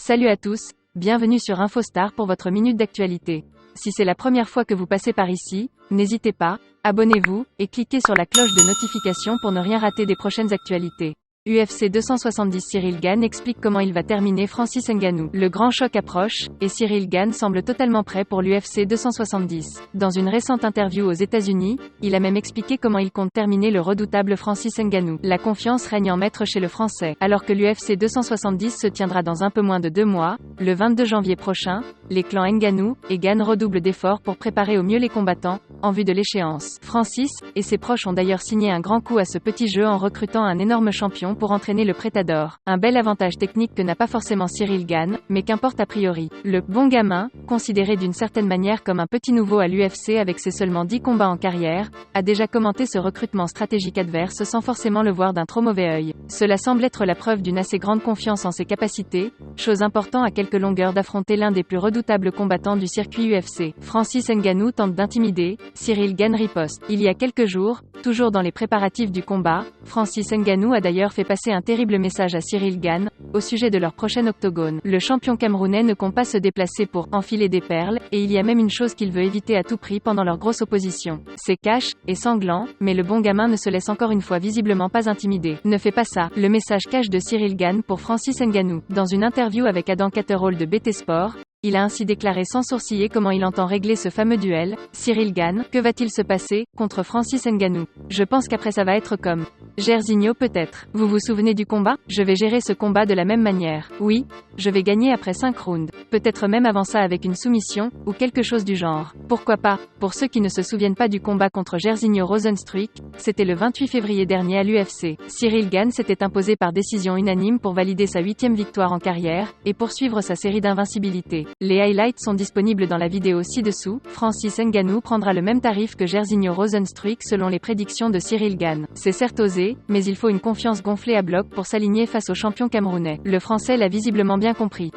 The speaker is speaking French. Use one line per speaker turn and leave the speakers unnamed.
Salut à tous, bienvenue sur InfoStar pour votre minute d'actualité. Si c'est la première fois que vous passez par ici, n'hésitez pas, abonnez-vous, et cliquez sur la cloche de notification pour ne rien rater des prochaines actualités. UFC 270 Cyril Gane explique comment il va terminer Francis Ngannou. Le grand choc approche, et Cyril Gane semble totalement prêt pour l'UFC 270. Dans une récente interview aux États-Unis, il a même expliqué comment il compte terminer le redoutable Francis Ngannou. La confiance règne en maître chez le Français. Alors que l'UFC 270 se tiendra dans un peu moins de 2 mois, le 22 janvier prochain, les clans Ngannou et Gane redoublent d'efforts pour préparer au mieux les combattants, en vue de l'échéance. Francis et ses proches ont d'ailleurs signé un grand coup à ce petit jeu en recrutant un énorme champion pour entraîner le Prétador. Un bel avantage technique que n'a pas forcément Cyril Gane, mais qu'importe a priori. Le « bon gamin », considéré d'une certaine manière comme un petit nouveau à l'UFC avec ses seulement 10 combats en carrière, a déjà commenté ce recrutement stratégique adverse sans forcément le voir d'un trop mauvais œil. Cela semble être la preuve d'une assez grande confiance en ses capacités, chose importante à quelques longueurs d'affronter l'un des plus redoutables combattants du circuit UFC. Francis Ngannou tente d'intimider, Cyril Gane riposte. Il y a quelques jours, toujours dans les préparatifs du combat, Francis Ngannou a d'ailleurs fait passer un terrible message à Cyril Gane, au sujet de leur prochain octogone. Le champion camerounais ne compte pas se déplacer pour « enfiler des perles », et il y a même une chose qu'il veut éviter à tout prix pendant leur grosse opposition. C'est cash, et sanglant, mais le bon gamin ne se laisse encore une fois visiblement pas intimider. Ne fais pas ça. Le message cash de Cyril Gane pour Francis Ngannou. Dans une interview avec Adam Catterall de BT Sport, il a ainsi déclaré sans sourciller comment il entend régler ce fameux duel. Cyril Gane, que va-t-il se passer, contre Francis Ngannou? Je pense qu'après ça va être comme Jairzinho peut-être. Vous vous souvenez du combat? Je vais gérer ce combat de la même manière. Oui, je vais gagner après 5 rounds. Peut-être même avant ça avec une soumission, ou quelque chose du genre. Pourquoi pas? Pour ceux qui ne se souviennent pas du combat contre Jairzinho Rozenstruik, c'était le 28 février dernier à l'UFC. Cyril Gane s'était imposé par décision unanime pour valider sa 8e victoire en carrière, et poursuivre sa série d'invincibilité. Les highlights sont disponibles dans la vidéo ci-dessous. Francis Ngannou prendra le même tarif que Jairzinho Rozenstruik selon les prédictions de Cyril Gane. C'est certes osé, mais il faut une confiance gonflée à bloc pour s'aligner face au champion camerounais. Le Français l'a visiblement bien compris.